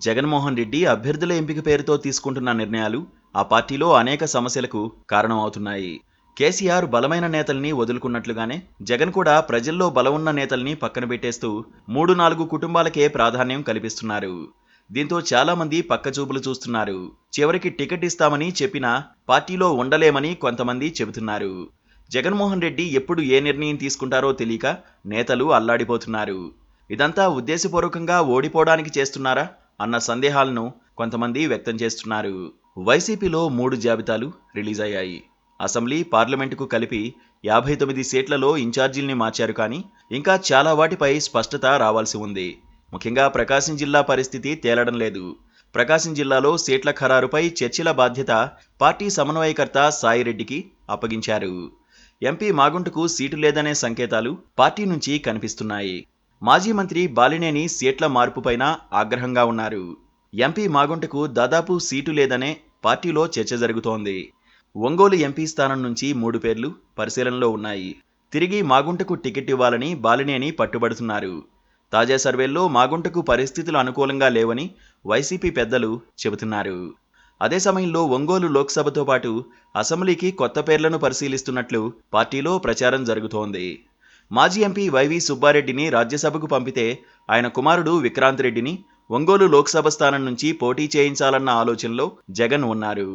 జగన్మోహన్ రెడ్డి అభ్యర్థుల ఎంపిక పేరుతో తీసుకుంటున్న నిర్ణయాలు ఆ పార్టీలో అనేక సమస్యలకు కారణమవుతున్నాయి. కేసీఆర్ బలమైన నేతల్ని వదులుకున్నట్లుగానే జగన్ కూడా ప్రజల్లో బలమున్న నేతల్ని పక్కన పెట్టేస్తూ 3-4 కుటుంబాలకే ప్రాధాన్యం కల్పిస్తున్నారు. దీంతో చాలా మంది పక్కచూపులు చూస్తున్నారు. చివరికి టికెట్ ఇస్తామని చెప్పినా పార్టీలో ఉండలేమని కొంతమంది చెబుతున్నారు. జగన్మోహన్ రెడ్డి ఎప్పుడు ఏ నిర్ణయం తీసుకుంటారో తెలియక నేతలు అల్లాడిపోతున్నారు. ఇదంతా ఉద్దేశపూర్వకంగా ఓడిపోవడానికి చేస్తున్నారా అన్న సందేహాలను కొంతమంది వ్యక్తం చేస్తున్నారు. వైసీపీలో 3 జాబితాలు రిలీజ్ అయ్యాయి. అసెంబ్లీ, పార్లమెంటుకు కలిపి 59 సీట్లలో ఇన్ఛార్జీల్ని మార్చారు. కానీ ఇంకా చాలా వాటిపై స్పష్టత రావాల్సి ఉంది. ముఖ్యంగా ప్రకాశం జిల్లా పరిస్థితి తేలడం లేదు. ప్రకాశం జిల్లాలో సీట్ల ఖరారుపై చర్చల బాధ్యత పార్టీ సమన్వయకర్త సాయిరెడ్డికి అప్పగించారు. ఎంపీ మాగుంటకు సీటు లేదనే సంకేతాలు పార్టీ నుంచి కనిపిస్తున్నాయి. మాజీ మంత్రి బాలినేని సీట్ల మార్పుపైన ఆగ్రహంగా ఉన్నారు. ఎంపీ మాగుంటకు దాదాపు సీటు లేదనే పార్టీలో చర్చ జరుగుతోంది. ఒంగోలు ఎంపీ స్థానం నుంచి 3 పేర్లు పరిశీలనలో ఉన్నాయి. తిరిగి మాగుంటకు టికెట్ ఇవ్వాలని బాలినేని పట్టుబడుతున్నారు. తాజా సర్వేల్లో మాగుంటకు పరిస్థితులు అనుకూలంగా లేవని వైసీపీ పెద్దలు చెబుతున్నారు. అదే సమయంలో ఒంగోలు లోక్సభతో పాటు అసెంబ్లీకి కొత్త పేర్లను పరిశీలిస్తున్నట్లు పార్టీలో ప్రచారం జరుగుతోంది. మాజీ ఎంపీ వైవి సుబ్బారెడ్డిని రాజ్యసభకు పంపితే ఆయన కుమారుడు విక్రాంత్ రెడ్డిని ఒంగోలు లోక్సభ స్థానం నుంచి పోటీ చేయించాలన్న ఆలోచనలో జగన్ ఉన్నారు.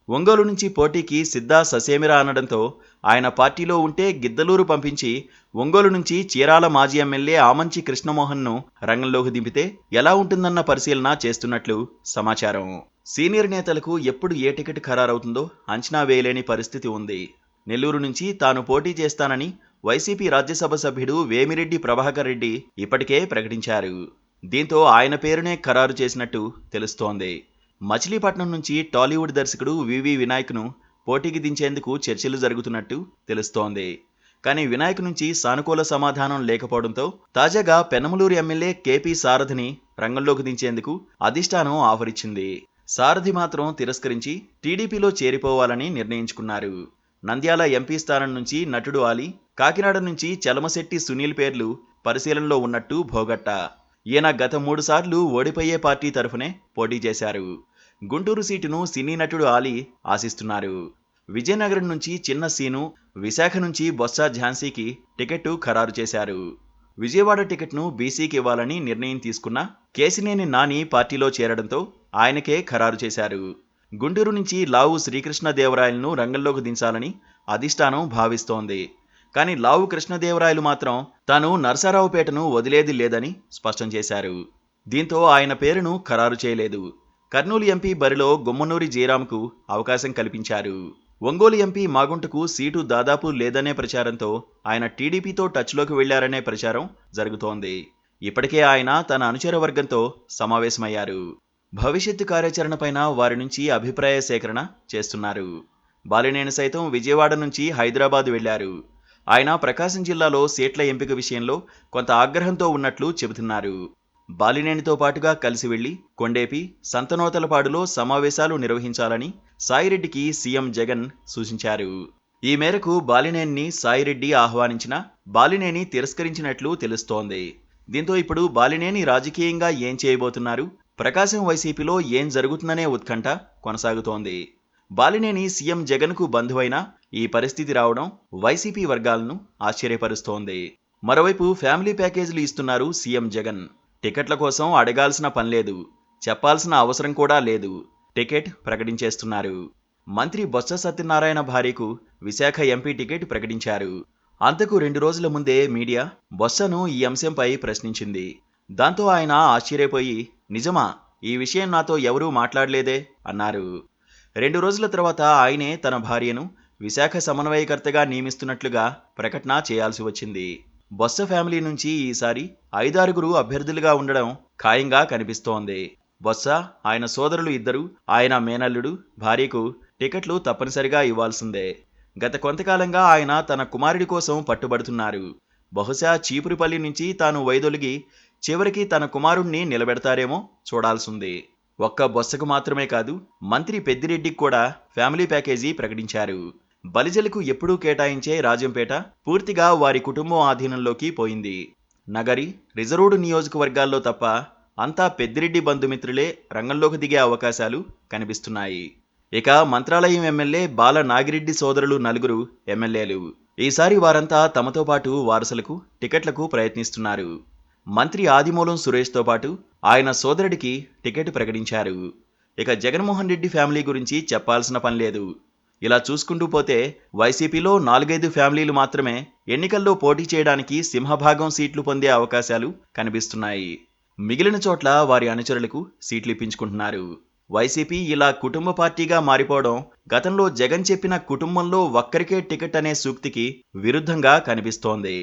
ఒంగోలు నుంచి పోటీకి సిద్ధా ససేమిరా అనడంతో ఆయన పార్టీలో ఉంటే గిద్దలూరు పంపించి ఒంగోలు నుంచి చీరాల మాజీ ఎమ్మెల్యే ఆమంచి కృష్ణమోహన్ను రంగంలోకి దింపితే ఎలా ఉంటుందన్న పరిశీలన చేస్తున్నట్లు సమాచారం. సీనియర్ నేతలకు ఎప్పుడు ఏ టికెట్ ఖరారవుతుందో అంచనా వేయలేని పరిస్థితి ఉంది. నెల్లూరు నుంచి తాను పోటీ చేస్తానని వైసీపీ రాజ్యసభ సభ్యుడు వేమిరెడ్డి ప్రభాకర్ రెడ్డి ఇప్పటికే ప్రకటించారు. దీంతో ఆయన పేరునే ఖరారు చేసినట్టు తెలుస్తోంది. మచిలీపట్నం నుంచి టాలీవుడ్ దర్శకుడు వివి వినాయక్ను పోటీకి దించేందుకు చర్చలు జరుగుతున్నట్టు తెలుస్తోంది. కానీ వినాయక్ నుంచి సానుకూల సమాధానం లేకపోవడంతో తాజాగా పెనమలూరు ఎమ్మెల్యే కేపీ సారథిని రంగంలోకి దించేందుకు అధిష్టానం ఆఫర్ ఇచ్చింది. సారథి మాత్రం తిరస్కరించి టీడీపీలో చేరిపోవాలని నిర్ణయించుకున్నారు. నంద్యాల ఎంపీ స్థానం నుంచి నటుడు ఆలీ, కాకినాడ నుంచి చలమశెట్టి సునీల్ పేర్లు పరిశీలనలో ఉన్నట్టు భోగట్ట. ఈయన గత 3 సార్లు ఓడిపోయే పార్టీ తరఫునే పోటీ చేశారు. గుంటూరు సీటును సినీ నటుడు ఆలీ ఆశిస్తున్నారు. విజయనగరం నుంచి చిన్న సీను, విశాఖ నుంచి బొత్స ఝాన్సీకి టికెట్టు ఖరారు చేశారు. విజయవాడ టికెట్ను బీసీకి ఇవ్వాలని నిర్ణయం తీసుకున్న కేశినేని నాని పార్టీలో చేరడంతో ఆయనకే ఖరారు చేశారు. గుంటూరు నుంచి లావు శ్రీకృష్ణదేవరాయలను రంగంలోకి దించాలని అధిష్టానం భావిస్తోంది. కానీ లావు కృష్ణదేవరాయలు మాత్రం తాను నరసరావుపేటను వదిలేది లేదని స్పష్టం చేశారు. దీంతో ఆయన పేరును ఖరారు చేయలేదు. కర్నూలు ఎంపీ బరిలో గుమ్మనూరి జయరాంకు అవకాశం కల్పించారు. ఒంగోలు ఎంపీ మాగుంటకు సీటు దాదాపు లేదనే ప్రచారంతో ఆయన టీడీపీతో టచ్లోకి వెళ్లారనే ప్రచారం జరుగుతోంది. ఇప్పటికే ఆయన తన అనుచర వర్గంతో సమావేశమయ్యారు. భవిష్యత్తు కార్యాచరణపైన వారి నుంచి అభిప్రాయ సేకరణ చేస్తున్నారు. బాలినేని సైతం విజయవాడ నుంచి హైదరాబాద్ వెళ్లారు. ఆయన ప్రకాశం జిల్లాలో సీట్ల ఎంపిక విషయంలో కొంత ఆగ్రహంతో ఉన్నట్లు చెబుతున్నారు. బాలినేనితో పాటుగా కలిసి వెళ్లి కొండేపి, సంతనోతలపాడులో సమావేశాలు నిర్వహించాలని సాయిరెడ్డికి సీఎం జగన్ సూచించారు. ఈ మేరకు బాలినేనిని సాయిరెడ్డి ఆహ్వానించినా బాలినేని తిరస్కరించినట్లు తెలుస్తోంది. దీంతో ఇప్పుడు బాలినేని రాజకీయంగా ఏం చేయబోతున్నారు, ప్రకాశం వైసీపీలో ఏం జరుగుతుందనే ఉత్కంఠ కొనసాగుతోంది. బాలినేని సీఎం జగన్కు బంధువైన ఈ పరిస్థితి రావడం వైసీపీ వర్గాలను ఆశ్చర్యపరుస్తోంది. మరోవైపు ఫ్యామిలీ ప్యాకేజీలు ఇస్తున్నారు సీఎం జగన్. టికెట్ల కోసం అడగాల్సిన పనిలేదు, చెప్పాల్సిన అవసరం కూడా లేదు. టికెట్ ప్రకటించేస్తున్నారు. మంత్రి బొత్స సత్యనారాయణ భార్యకు విశాఖ ఎంపీ టికెట్ ప్రకటించారు. అంతకు 2 రోజుల ముందే మీడియా బొత్సను ఈ అంశంపై ప్రశ్నించింది. దాంతో ఆయన ఆశ్చర్యపోయి, నిజమా, ఈ విషయం నాతో ఎవరూ మాట్లాడలేదే అన్నారు. 2 రోజుల తర్వాత ఆయనే తన భార్యను విశాఖ సమన్వయకర్తగా నియమిస్తున్నట్లుగా ప్రకటన చేయాల్సి వచ్చింది. బొత్స ఫ్యామిలీ నుంచి ఈసారి 5-6 అభ్యర్థులుగా ఉండడం ఖాయంగా కనిపిస్తోంది. బొత్స, ఆయన సోదరులు ఇద్దరు, ఆయన మేనల్లుడు భార్యకు టికెట్లు తప్పనిసరిగా ఇవ్వాల్సిందే. గత కొంతకాలంగా ఆయన తన కుమారుడి కోసం పట్టుబడుతున్నారు. బహుశా చీపురుపల్లి నుంచి తాను వైదొలిగి చివరికి తన కుమారుణ్ణి నిలబెడతారేమో చూడాల్సింది. ఒక్క బొత్సకు మాత్రమే కాదు, మంత్రి పెద్దిరెడ్డికి కూడా ఫ్యామిలీ ప్యాకేజీ ప్రకటించారు. బలిజలకు ఎప్పుడూ కేటాయించే రాజంపేట పూర్తిగా వారి కుటుంబం ఆధీనంలోకి పోయింది. నగరి, రిజర్వ్డ్ నియోజకవర్గాల్లో తప్ప అంతా పెద్దిరెడ్డి బంధుమిత్రులే రంగంలోకి దిగే అవకాశాలు కనిపిస్తున్నాయి. ఇక మంత్రాలయం ఎమ్మెల్యే బాల నాగిరెడ్డి సోదరులు నలుగురు ఎమ్మెల్యేలు. ఈసారి వారంతా తమతో పాటు వారసులకు టికెట్లకు ప్రయత్నిస్తున్నారు. మంత్రి ఆదిమూలం సురేష్తో పాటు ఆయన సోదరుడికి టికెట్ ప్రకటించారు. ఇక జగన్మోహన్ రెడ్డి ఫ్యామిలీ గురించి చెప్పాల్సిన పని లేదు. ఇలా చూసుకుంటూ పోతే వైసీపీలో 4-5 ఫ్యామిలీలు మాత్రమే ఎన్నికల్లో పోటీ చేయడానికి సింహభాగం సీట్లు పొందే అవకాశాలు కనిపిస్తున్నాయి. మిగిలిన చోట్ల వారి అనుచరులకు సీట్లు ఇప్పించుకుంటున్నారు. వైసీపీ ఇలా కుటుంబ పార్టీగా మారిపోవడం గతంలో జగన్ చెప్పిన కుటుంబంలో ఒక్కరికే టికెట్ అనే సూక్తికి విరుద్ధంగా కనిపిస్తోంది.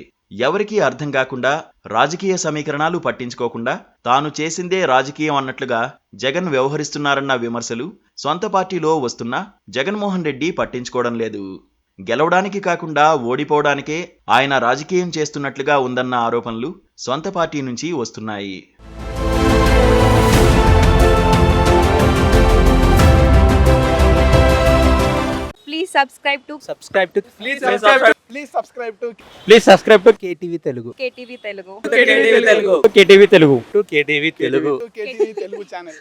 ఎవరికీ అర్థం కాకుండా రాజకీయ సమీకరణాలు పట్టించుకోకుండా తాను చేసిందే రాజకీయం అన్నట్లుగా జగన్ వ్యవహరిస్తున్నారన్న విమర్శలు సొంత పార్టీలో వస్తున్నా జగన్మోహన్ రెడ్డి పట్టించుకోవడం లేదు. గెలవడానికి కాకుండా ఓడిపోవడానికే ఆయన రాజకీయం చేస్తున్నట్లుగా ఉందన్న ఆరోపణలు సొంత పార్టీ నుంచి వస్తున్నాయి. Please subscribe to KTV Telugu. KTV Telugu. KTV Telugu channel.